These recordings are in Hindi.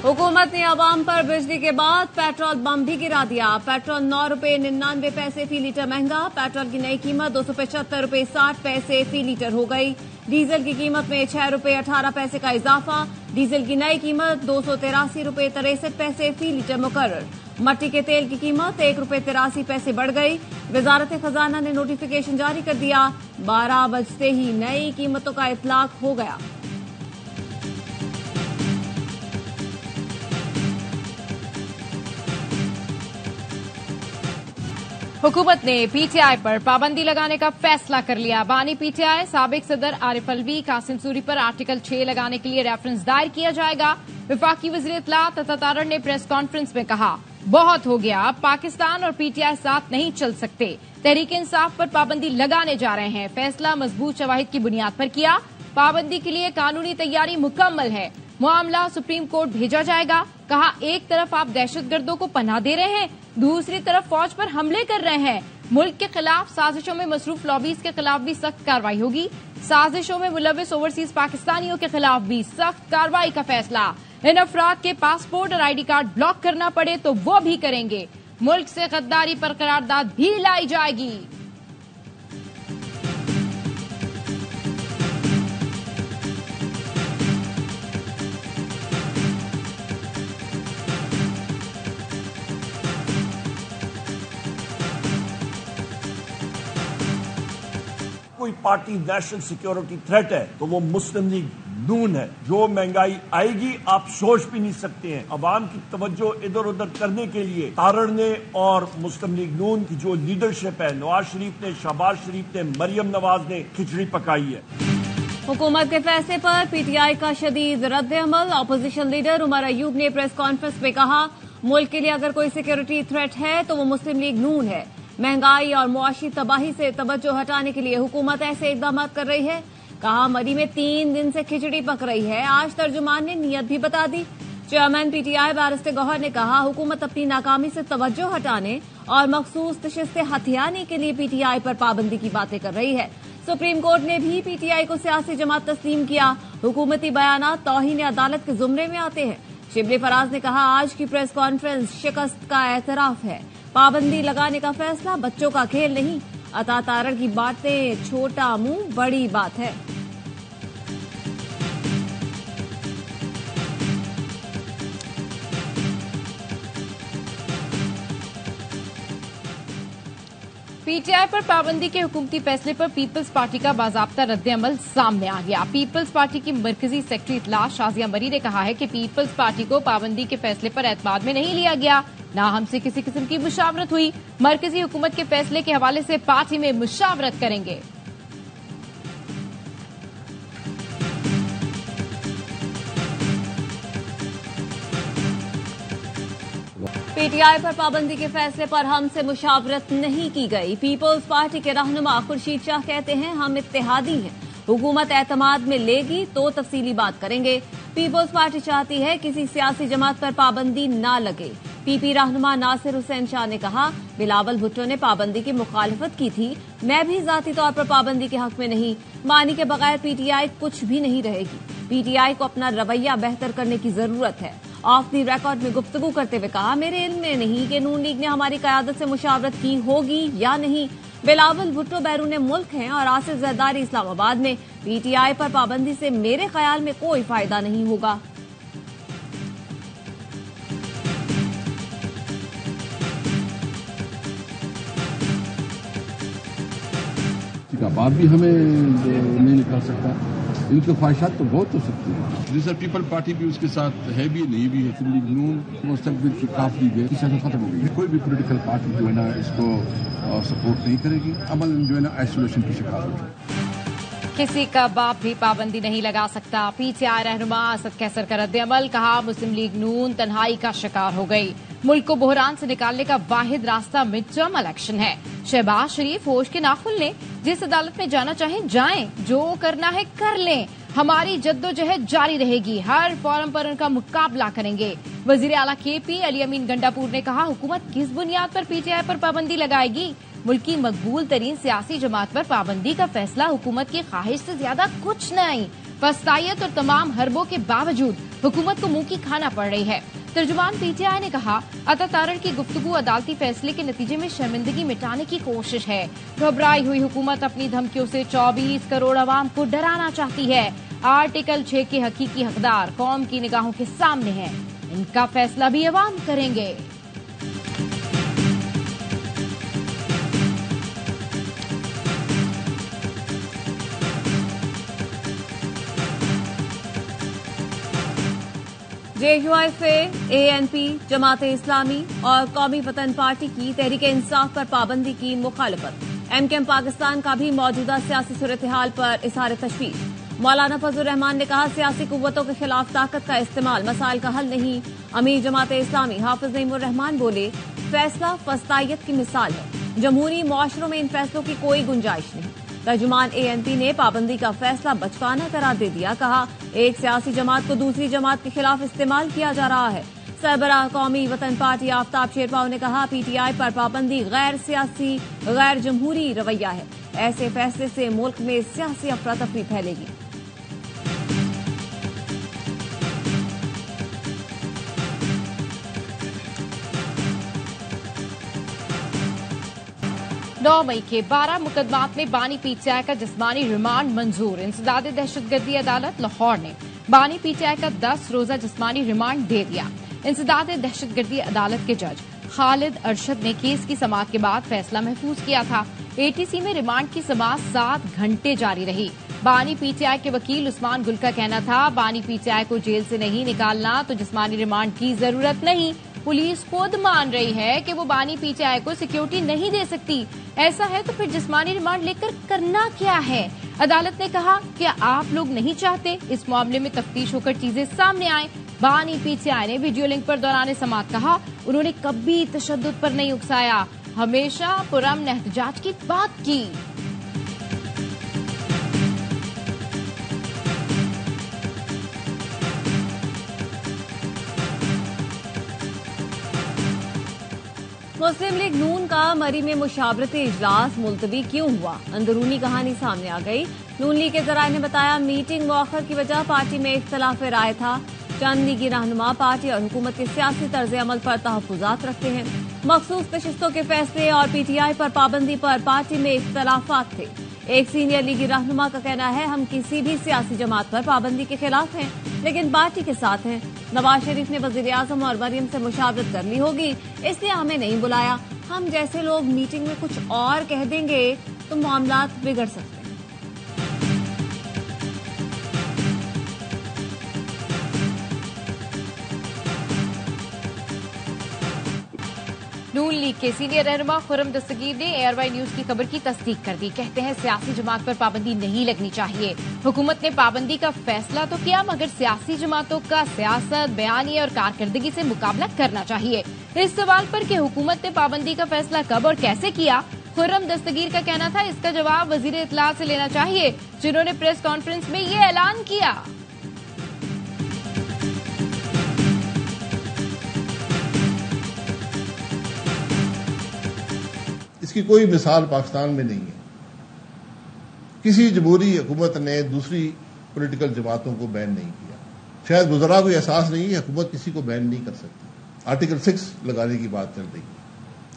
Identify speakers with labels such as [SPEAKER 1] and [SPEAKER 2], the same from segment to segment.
[SPEAKER 1] हुकूमत ने अवाम पर बिजली के बाद पेट्रोल बम भी गिरा दिया। पेट्रोल 9 रुपए 99 पैसे फी लीटर महंगा। पेट्रोल की नई कीमत 275 रुपए 60 पैसे फी लीटर हो गई। डीजल की कीमत में 6 रुपए 18 पैसे का इजाफा। डीजल की नई कीमत 283 रुपए 63 पैसे फी लीटर मुकर्रर। मट्टी के तेल की कीमत 1 रुपए 83 पैसे बढ़ गई। वजारत खजाना ने नोटिफिकेशन जारी कर दिया। 12 बजते ही नई कीमतों का इतलाक हो गया।
[SPEAKER 2] हुकूमत ने पीटीआई पर पाबंदी लगाने का फैसला कर लिया। बानी पीटीआई साबिक सदर आरिफ अलवी कासिम सूरी पर आर्टिकल 6 लगाने के लिए रेफरेंस दायर किया जाएगा। वफाकी वज़ीर इत्तलात अता तारड़ ने प्रेस कॉन्फ्रेंस में कहा, बहुत हो गया, अब पाकिस्तान और पीटीआई साथ नहीं चल सकते। तहरीक इंसाफ पर पाबंदी लगाने जा रहे हैं। फैसला मजबूत शवाहिद की बुनियाद पर किया। पाबंदी के लिए कानूनी तैयारी मुकम्मल है। मामला सुप्रीम कोर्ट भेजा जाएगा। कहा, एक तरफ आप दहशतगर्दों को पनाह दे रहे हैं, दूसरी तरफ फौज पर हमले कर रहे हैं। मुल्क के खिलाफ साजिशों में मसरूफ लॉबीज के खिलाफ भी सख्त कार्रवाई होगी। साजिशों में मुलविस ओवरसीज पाकिस्तानियों के खिलाफ भी सख्त कार्रवाई का फैसला। इन अफराद के पासपोर्ट और आईडी कार्ड ब्लॉक करना पड़े तो वो भी करेंगे। मुल्क से गद्दारी पर करारदाद भी लाई जाएगी।
[SPEAKER 3] कोई पार्टी नेशनल सिक्योरिटी थ्रेट है तो वो मुस्लिम लीग नून है। जो महंगाई आएगी आप सोच भी नहीं सकते हैं। अवाम की तवज्जो इधर उधर करने के लिए तारड़ ने और मुस्लिम लीग नून की जो लीडरशिप है, नवाज शरीफ ने, शहबाज शरीफ ने, मरियम नवाज ने खिचड़ी पकाई है।
[SPEAKER 1] हुकूमत के फैसले पर पीटीआई का शदीद रद्द-ए-अमल। अपोजिशन लीडर उमर अयूब ने प्रेस कॉन्फ्रेंस में कहा, मुल्क के लिए अगर कोई सिक्योरिटी थ्रेट है तो वो मुस्लिम लीग नून है। महंगाई और मुआशी तबाही से तवज्जो हटाने के लिए हुकूमत ऐसे इकदाम कर रही है। कहा, मरी में 3 दिन से खिचड़ी पक रही है। आज तर्जुमान ने नीयत भी बता दी। चेयरमैन पीटीआई बैरिस्टर गौहर ने कहा, हुकूमत अपनी नाकामी से तवज्जो हटाने और मखसूस नशिस्तें हथियाने के लिए पीटीआई पर पाबंदी की बातें कर रही है। सुप्रीम कोर्ट ने भी पीटीआई को सियासी जमात तस्लीम किया। हुकूमती बयानात तौहीन अदालत के जुमरे में आते हैं। शिबली फराज ने कहा, आज की प्रेस कॉन्फ्रेंस शिकस्त का एतराफ है। पाबंदी लगाने का फैसला बच्चों का खेल नहीं। अता तारड़ की बातें छोटा मुंह बड़ी बात है।
[SPEAKER 2] पीटीआई पर पाबंदी के हुकूमती फैसले पर पीपल्स पार्टी का बाज़ाब्ता रद्द-ए-अमल सामने आ गया। पीपल्स पार्टी की मरकजी सेक्रेटरी इत्तलात शाजिया मरी ने कहा है कि पीपल्स पार्टी को पाबंदी के फैसले पर एतमाद में नहीं लिया गया, न हमसे किसी किस्म की मुशावरत हुई। मरकजी हुकूमत के फैसले के हवाले से पार्टी में मुशावरत करेंगे।
[SPEAKER 1] पीटीआई पर पाबंदी के फैसले पर हमसे मुशावरत नहीं की गई। पीपल्स पार्टी के रहनुमा खुर्शीद शाह कहते हैं, हम इत्तेहादी हैं, हुकूमत एतमाद में लेगी तो तफसीली बात करेंगे। पीपल्स पार्टी चाहती है किसी सियासी जमात पर पाबंदी न लगे। पीपी रहनुमा नासिर हुसैन शाह ने कहा, बिलावल भुट्टो ने पाबंदी की मुखालिफत की थी, मैं भी जाती तौर पर पाबंदी के हक में नहीं। मानी के बगैर पीटीआई कुछ भी नहीं रहेगी। पीटीआई को अपना रवैया बेहतर करने की जरूरत है। ऑफ द रिकॉर्ड में गुफ्तगू करते हुए कहा, मेरे इल्म में नहीं कि नून लीग ने हमारी कयादत से मुशावरत की होगी या नहीं। बिलावल भुट्टो बैरून मुल्क हैं और आसिफ जरदारी इस्लामाबाद में। पीटीआई पर पाबंदी से मेरे ख्याल में कोई फायदा नहीं होगा।
[SPEAKER 4] बात भी हमें नहीं निकाल सकता। इनकी ख्वाहिशात तो बहुत हो सकती है। रिजर्व पीपल पार्टी भी उसके साथ है भी नहीं भी है। लीग नून मुस्तकबिल की काफ लीग है, खत्म हो गई। कोई भी पोलिटिकल पार्टी जो है ना इसको सपोर्ट नहीं करेगी। अमल जो है ना आइसोलेशन की शिकार होगी।
[SPEAKER 2] किसी का बाप भी पाबंदी नहीं लगा सकता। पीटीआई रहनुमा असद कैसर का रद्द-ए-अमल। कहा, मुस्लिम लीग नून तन्हाई का शिकार हो गई। मुल्क को बहरान से निकालने का वाहिद रास्ता मिड टर्म इलेक्शन है। शहबाज शरीफ होश के नाखुन लें, जिस अदालत में जाना चाहें जाएं, जो करना है कर लें। हमारी जद्दोजहद जारी रहेगी, हर फोरम पर उनका मुकाबला करेंगे। वजीर आला केपी अली अमीन गंडापुर ने कहा, हुकूमत किस बुनियाद पर पीटीआई पर पाबंदी लगाएगी। मुल्क की मकबूल तरीन सियासी जमात पर पाबंदी का फैसला हुकूमत की ख्वाहिश से ज्यादा कुछ नहीं। फस्तायत और तमाम हरबों के बावजूद हुकूमत को मुंह की खाना पड़ रही है। तर्जुमान पीटीआई ने कहा, अतातारण की गुफ्तगू अदालती फैसले के नतीजे में शर्मिंदगी मिटाने की कोशिश है। घबराई हुई हुकूमत अपनी धमकियों से 24 करोड़ अवाम को डराना चाहती है। आर्टिकल 6 के हकीकी हकदार कौम की निगाहों के सामने हैं। इनका फैसला भी अवाम करेंगे।
[SPEAKER 1] JUIFA, ANP, जमात इस्लामी और कौमी वतन पार्टी की तहरीक-ए-इंसाफ पर पाबंदी की मुखालफत। MKM पाकिस्तान का भी मौजूदा सियासी सूरत-ए-हाल पर इज़हार तशवीश। मौलाना फजल रहमान ने कहा, सियासी कुव्वतों के खिलाफ ताकत का इस्तेमाल मसाइल का हल नहीं। अमीर जमात इस्लामी हाफिज नईमुर रहमान बोले, फैसला फस्तायत की मिसाल है। जमहूरी मुआशरों में इन फैसलों की कोई गुंजाइश नहीं। तर्जुमान ANP ने पाबंदी का फैसला बचकाना करार दे दिया। कहा, एक सियासी जमात को दूसरी जमात के खिलाफ इस्तेमाल किया जा रहा है। सरबराह कौमी वतन पार्टी आफ्ताब शेरपाव ने कहा, PTI पर पाबंदी गैर सियासी, गैर जमहूरी रवैया है। ऐसे फैसले से मुल्क में सियासी अफरा तफरी फैलेगी।
[SPEAKER 2] नौ मई के 12 मुकदमात में बानी PTI का जिस्मानी रिमांड मंजूर। इंसदाद दहशतगर्दी अदालत लाहौर ने बानी PTI का 10 रोजा जिस्मानी रिमांड दे दिया। इंसदाद दहशतगर्दी अदालत के जज खालिद अरशद ने केस की समाअत के बाद फैसला महफूज किया था। ATC में रिमांड की समाअत 7 घंटे जारी रही। बानी PTI के वकील उस्मान गुल का कहना था, बानी PTI को जेल से नहीं निकालना तो जिस्मानी रिमांड की जरूरत नहीं। पुलिस खुद मान रही है कि वो बानी PTI को सिक्योरिटी नहीं दे सकती। ऐसा है तो फिर जिस्मानी रिमांड लेकर करना क्या है? अदालत ने कहा, क्या आप लोग नहीं चाहते इस मामले में तफ्तीश होकर चीजें सामने आए? बानी PTI ने वीडियो लिंक पर दौरान समाअत कहा, उन्होंने कभी तशद्दुद पर नहीं उकसाया, हमेशा पुरअमन एहतजाज की बात की।
[SPEAKER 1] मुस्लिम लीग नून का मरी में मुशावरती इजलास मुलतवी क्यों हुआ? अंदरूनी कहानी सामने आ गई। नून लीग के जराये ने बताया, मीटिंग मुअख्खर की वजह पार्टी में इख्तलाफ राय था। चंद लीगी रहनुमा पार्टी और हुकूमत के सियासी तर्ज अमल पर तहफ्फुजात रखते हैं। मखसूस नशिस्तों के फैसले और PTI पर पाबंदी पर पार्टी में इख्तलाफात थे। एक सीनियर लीगी रहनुमा का कहना है, हम किसी भी सियासी जमात पर पाबंदी के खिलाफ हैं, लेकिन पार्टी के साथ हैं। नवाज शरीफ ने वजीर आजम और मरियम से मुशावरत कर ली होगी, इसलिए हमें नहीं बुलाया। हम जैसे लोग मीटिंग में कुछ और कह देंगे तो मामलात बिगड़ सकते हैं।
[SPEAKER 2] नून लीग के सीनियर रहनुमा खुर्रम दस्तगीर ने ARY न्यूज की खबर की तस्दीक कर दी। कहते हैं, सियासी जमात पर पाबंदी नहीं लगनी चाहिए। हुकूमत ने पाबंदी का फैसला तो किया, मगर सियासी जमातों का सियासत, बयानी और कारकर्दगी से मुकाबला करना चाहिए। इस सवाल पर कि हुकूमत ने पाबंदी का फैसला कब और कैसे किया, खुर्रम दस्तगीर का कहना था, इसका जवाब वजीर इत्तलात से लेना चाहिए, जिन्होंने प्रेस कॉन्फ्रेंस में ये ऐलान किया।
[SPEAKER 5] इसकी कोई मिसाल पाकिस्तान में नहीं है। किसी जमहूरी हुकूमत ने दूसरी पॉलिटिकल जमातों को बैन नहीं किया। शायद वज़रा को एहसास नहीं है, हुकूमत किसी को बैन नहीं कर सकती। आर्टिकल 6 लगाने की बात चल रही है।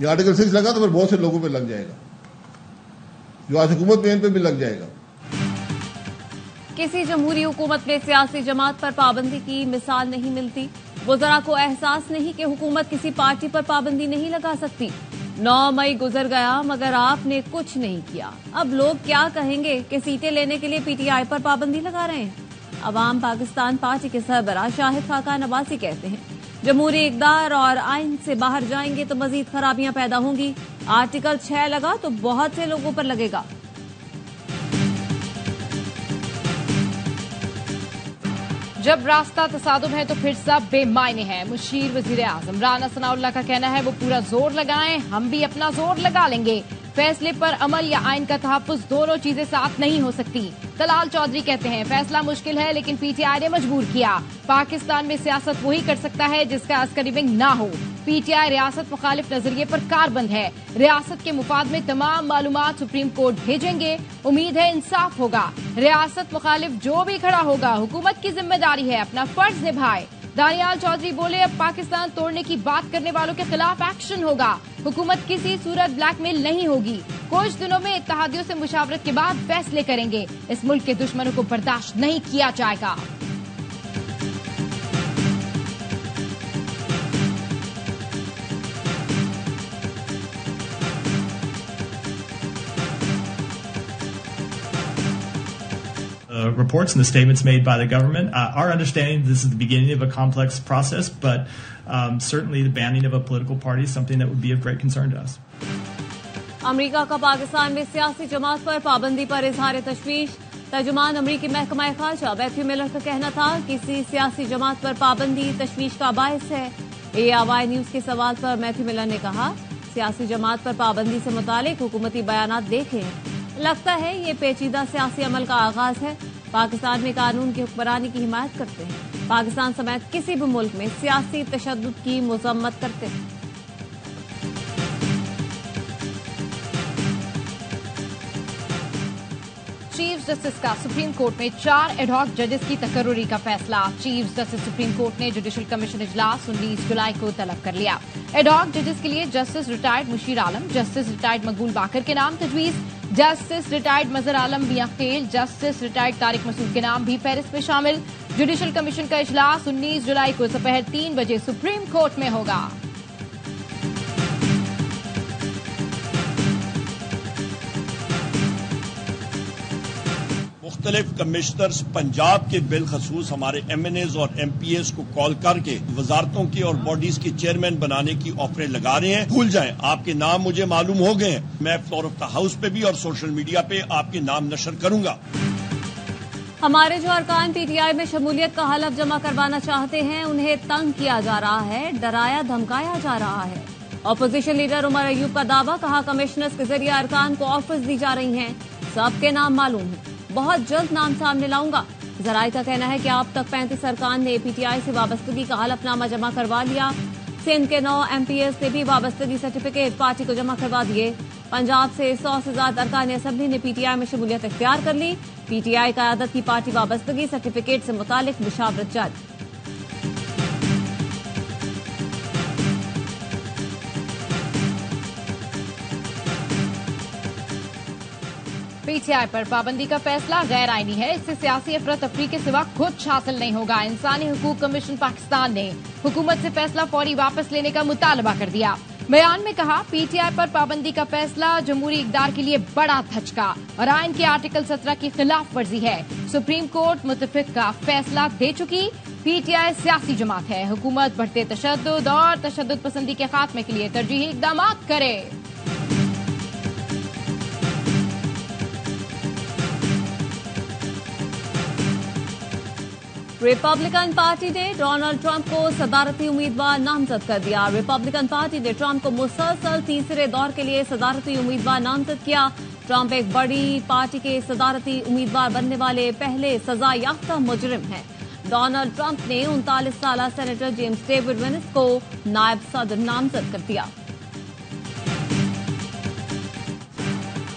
[SPEAKER 5] ये आर्टिकल 6 लगा तो फिर बहुत से लोगों पे लग जाएगा, जो आज हुकूमत में इन पे भी लग जाएगा।
[SPEAKER 1] किसी जमहूरी हुकूमत में सियासी जमात पर पाबंदी की मिसाल नहीं मिलती। वज़रा को एहसास नहीं कि हुकूमत किसी पार्टी पर पाबंदी नहीं लगा सकती। 9 मई गुजर गया मगर आपने कुछ नहीं किया। अब लोग क्या कहेंगे कि सीटें लेने के लिए PTI पर पाबंदी लगा रहे हैं? अवाम पाकिस्तान पार्टी के सरबराह शाहिद खाकान अब्बासी कहते हैं, जमहूरी इक़दार और आइन से बाहर जाएंगे तो मजीद खराबियां पैदा होंगी। आर्टिकल 6 लगा तो बहुत से लोगों पर लगेगा।
[SPEAKER 2] जब रास्ता तसादुम है तो फिर सब बेमायने है। मुशीर वजीर आजम राना सनाउल्लाह का कहना है, वो पूरा जोर लगाएं, हम भी अपना जोर लगा लेंगे। फैसले पर अमल या आइन का तहफ्फुज़, दोनों चीजें साथ नहीं हो सकती। तलाल चौधरी कहते हैं, फैसला मुश्किल है लेकिन PTI ने मजबूर किया। पाकिस्तान में सियासत वही कर सकता है जिसका अस्करी विंग ना हो। पीटीआई रियासत मुखालिफ नजरिए पर कारबंद है। रियासत के मुफाद में तमाम मालूमात सुप्रीम कोर्ट भेजेंगे। उम्मीद है इंसाफ होगा। रियासत मुखालिफ जो भी खड़ा होगा, हुकूमत की जिम्मेदारी है अपना फर्ज निभाए। दानियाल चौधरी बोले, अब पाकिस्तान तोड़ने की बात करने वालों के खिलाफ एक्शन होगा। हुकूमत किसी सूरत ब्लैकमेल नहीं होगी। कुछ दिनों में इत्तेहादियों से मुशावरत के बाद फैसले करेंगे। इस मुल्क के दुश्मनों को बर्दाश्त नहीं किया जाएगा।
[SPEAKER 6] Reports and the statements made by the government. Our understanding, this is the beginning of a complex process, but certainly the banning of a political party is something that would be of great concern to us.
[SPEAKER 1] अमरीका का पाकिस्तान में सियासी जमात पर पाबंदी पर इजहार तशवीश। तर्जुमान अमरीकी महकमा खारजा मैथ्यू मिलर का कहना था, किसी सियासी जमात पर पाबंदी तशवीश का बायस है। AIY न्यूज के सवाल पर मैथ्यू मिलर ने कहा, सियासी जमात पर पाबंदी से मुतालिक हुकूमती बयानात देखें। लगता है ये पेचीदा सियासी अमल का आगाज है। पाकिस्तान में कानून की हुक्मरानी की हिमायत करते हैं। पाकिस्तान समेत किसी भी मुल्क में सियासी तशद्दुद की मजम्मत करते हैं।
[SPEAKER 2] चीफ जस्टिस का सुप्रीम कोर्ट में 4 एडहॉक जजेस की तकर्रुरी का फैसला। चीफ जस्टिस सुप्रीम कोर्ट ने जुडिशल कमीशन इजलास 19 जुलाई को तलब कर लिया। एडहॉक जजेस के लिए जस्टिस रिटायर्ड मुशीर आलम, जस्टिस रिटायर्ड मकबूल बाकर के नाम तजवीज, जस्टिस रिटायर्ड मजहर आलम मियां खेल, जस्टिस रिटायर्ड तारिक मसूद के नाम भी फहरिस्त में शामिल। जुडिशल कमीशन का इजलास 19 जुलाई को दोपहर 3 बजे सुप्रीम कोर्ट में होगा।
[SPEAKER 3] मुख्तलिफ कमिश्नर्स पंजाब के बिलखसूस हमारे MNAs और MPAs को कॉल करके वजारतों की और बॉडीज की चेयरमैन बनाने की ऑफरें लगा रहे हैं। भूल जाएं, आपके नाम मुझे मालूम हो गए हैं। मैं फ्लोर ऑफ द हाउस पे भी और सोशल मीडिया पे आपके नाम नशर करूंगा।
[SPEAKER 1] हमारे जो अरकान PTI में शमूलियत का हलफ जमा करवाना चाहते हैं, उन्हें तंग किया जा रहा है, डराया धमकाया जा रहा है। अपोजिशन लीडर उमर अयूब का दावा, कहा कमिश्नर्स के जरिए अरकान को ऑफर्स दी जा रही हैं। सबके नाम मालूम है, बहुत जल्द नाम सामने लाऊंगा। जराये का कहना है कि अब तक 35 अरकान ने PTI से वाबस्तगी का हलफनामा जमा करवा लिया। सिंध के 9 MPs ने भी वाबस्तगी सर्टिफिकेट पार्टी को जमा करवा दिए। पंजाब से 100 से ज्यादा अरकान असम्बली ने PTI में शमूलियत इख्तियार कर ली। PTI क़यादत की पार्टी वाबस्तगी सर्टिफिकेट से मुतालिक मुशावरत जारी।
[SPEAKER 2] PTI पर पाबंदी का फैसला गैर आईनी है। इससे सियासी अफरा तफरी के सिवा कुछ हासिल नहीं होगा। इंसानी हुकूक कमीशन पाकिस्तान ने हुकूमत से फैसला फौरी वापस लेने का मुतालबा कर दिया। बयान में कहा, PTI पर पाबंदी का फैसला जमहूरी इक़दार के लिए बड़ा धचका और आइन के आर्टिकल 17 की खिलाफ वर्जी है। सुप्रीम कोर्ट मुतफिक का फैसला दे चुकी। PTI सियासी जमात है। हुकूमत बढ़ते तशद्दुद और तशद्दुद पसंदी के खात्मे के लिए तरजीही इक़दाम करे।
[SPEAKER 1] रिपब्लिकन पार्टी ने डोनाल्ड ट्रंप को सदारती उम्मीदवार नामजद कर दिया। रिपब्लिकन पार्टी ने ट्रंप को मुसलसल तीसरे दौर के लिए सदारती उम्मीदवार नामजद किया। ट्रंप एक बड़ी पार्टी के सदारती उम्मीदवार बनने वाले पहले सजा याफ्ता मुजरिम हैं। डोनाल्ड ट्रंप ने 39 साल सेनेटर जेम्स डेविड वेनिस को नायब सदर नामजद कर दिया।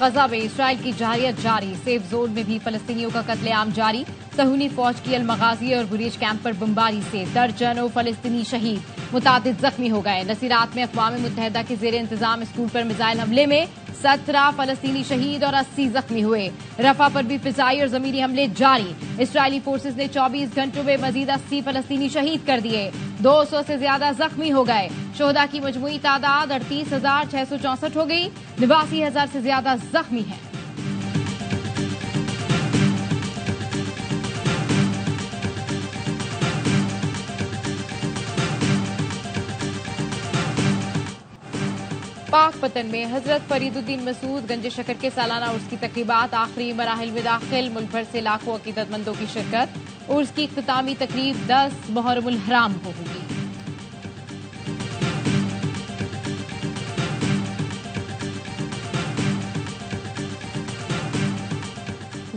[SPEAKER 2] गजा में इसराइल की जारियत जारी। सेफ जोन में भी फलस्तीनियों का कत्लेआम जारी। सहूनी फौज की अलमगाजी और बुरेज कैंप पर बमबारी से दर्जनों फलस्तीनी शहीद, मुतादिद जख्मी हो गए। नसीरात में अक़वाम मुत्तहिदा के ज़ेर इंतजाम स्कूल पर मिसाइल हमले में 17 फलस्तीनी शहीद और 80 जख्मी हुए। रफा पर भी फिजाई और जमीनी हमले जारी। इसराइली फोर्सेज ने 24 घंटों में मजीद 80 फलस्तीनी शहीद कर दिए। 200 से ज्यादा जख्मी हो गए। शोहदा की मजमूई तादाद 38,664 हो गई। 89,000 से ज्यादा जख्मी हैं। पाक पतन में हजरत फरीदुद्दीन मसूद गंज शकर के सालाना उर्स की तकरीबात आखिरी मराहिल में दाखिल। मुल्क भर से लाखों अकीदतमंदों की शिरकत। उर्स की इख्तितामी तकरीब 10 मुहर्रमुल हराम को होगी।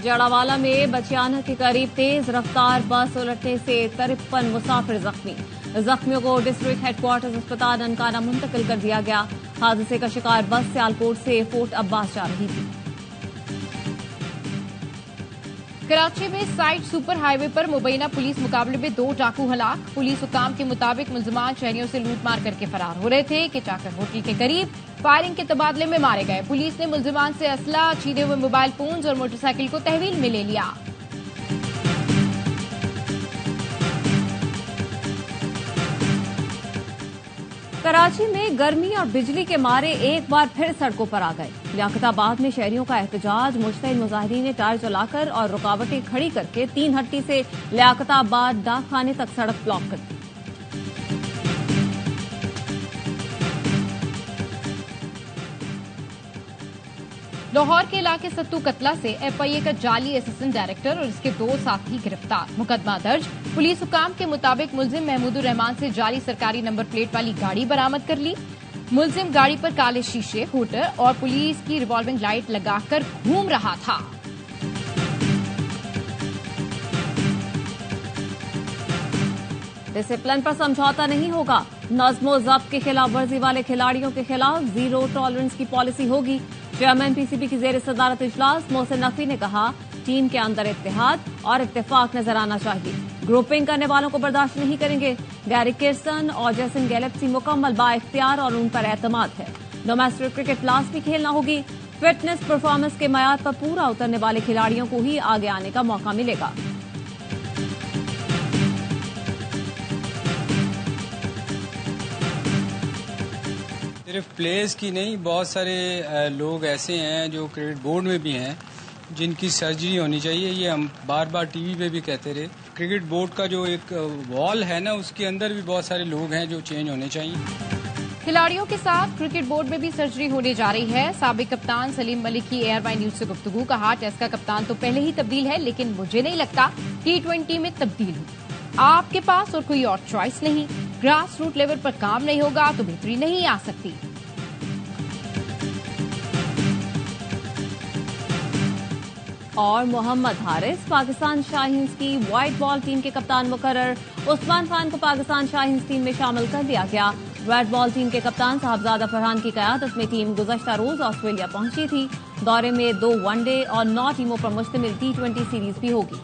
[SPEAKER 1] जड़ावाला में बचियाना के करीब तेज रफ्तार बस उलटने से 53 मुसाफिर जख्मी। जख्मियों को डिस्ट्रिक्ट हेडक्वार्टर्स अस्पताल ननकाना मुंतकिल कर दिया गया। हादसे का शिकार बस सियालकोट से फोर्ट अब्बास जा रही थी।
[SPEAKER 2] कराची में साइड सुपर हाईवे पर मुबैना पुलिस मुकाबले में 2 डाकू हलाक। पुलिस हुकाम के मुताबिक मुलजमान शहरियों से लूटमार करके फरार हो रहे थे कि चाकर होटल के करीब फायरिंग के तबादले में मारे गए। पुलिस ने मुलजमान से असला, छीने हुए मोबाइल फोन और मोटरसाइकिल को तहवील में ले लिया।
[SPEAKER 1] कराची में गर्मी और बिजली के मारे एक बार फिर सड़कों पर आ गए। लियाकताबाद में शहरियों का एहतजाज, मुश्तइल मुजाहिरीन ने टायर जलाकर और रुकावटें खड़ी करके 3 हट्टी से लियाकताबाद डाकखाने तक सड़क ब्लॉक कर दी।
[SPEAKER 2] लाहौर के इलाके सत्तू कतला से एफआईए का जाली असिस्टेंट डायरेक्टर और इसके 2 साथी गिरफ्तार। मुकदमा दर्ज। पुलिस हुकाम के मुताबिक मुलजिम महमूदुर रहमान से जाली सरकारी नंबर प्लेट वाली गाड़ी बरामद कर ली। मुलजिम गाड़ी पर काले शीशे, हूटर और पुलिस की रिवॉल्विंग लाइट लगाकर घूम रहा था।
[SPEAKER 1] डिसिप्लिन पर समझौता नहीं होगा। नज़्मो ज़ब्त की खिलाफ वर्जी वाले खिलाड़ियों के खिलाफ 0 टॉलरेंस की पॉलिसी होगी। चेयरमैन पीसीबी की जेर सदारत इजलास मोहसिन नकवी ने कहा, टीम के अंदर इत्तेहाद और इत्तेफाक नजर आना चाहिए। ग्रुपिंग करने वालों को बर्दाश्त नहीं करेंगे। गैरी किर्सन और जैसन गैलेप्सी मुकम्मल बाइख्तियार और उन पर एतमाद है। डोमेस्टिक क्रिकेट लाजमी खेलना होगी। फिटनेस परफॉर्मेंस के मयार पर पूरा उतरने वाले खिलाड़ियों को ही आगे आने का मौका मिलेगा।
[SPEAKER 7] सिर्फ प्लेयर्स की नहीं, बहुत सारे लोग ऐसे हैं जो क्रिकेट बोर्ड में भी हैं जिनकी सर्जरी होनी चाहिए। ये हम बार बार टीवी पे भी कहते रहे। क्रिकेट बोर्ड का जो एक वॉल है ना, उसके अंदर भी बहुत सारे लोग हैं जो चेंज होने चाहिए।
[SPEAKER 2] खिलाड़ियों के साथ क्रिकेट बोर्ड में भी सर्जरी होने जा रही है। साबिक कप्तान सलीम मलिक की एयरवाई न्यूज से गुफ्तगू। कहा, टेस्ट का कप्तान तो पहले ही तब्दील है, लेकिन मुझे नहीं लगता T20 में तब्दील हो। आपके पास और कोई और चॉइस नहीं। ग्रास रूट लेवल पर काम नहीं होगा तो बेहतरी नहीं आ सकती।
[SPEAKER 1] और मोहम्मद हारिस पाकिस्तान शाहीन्स की व्हाइट बॉल टीम के कप्तान मुकर्रर। उस्मान खान को पाकिस्तान शाहीन्स टीम में शामिल कर दिया गया। रेड बॉल टीम के कप्तान साहबजादा फरहान की क़यादत में टीम गुज़श्ता रोज ऑस्ट्रेलिया पहुंची थी। दौरे में 2 वनडे और 9 टीमों पर मुश्तमिल T20 सीरीज भी होगी।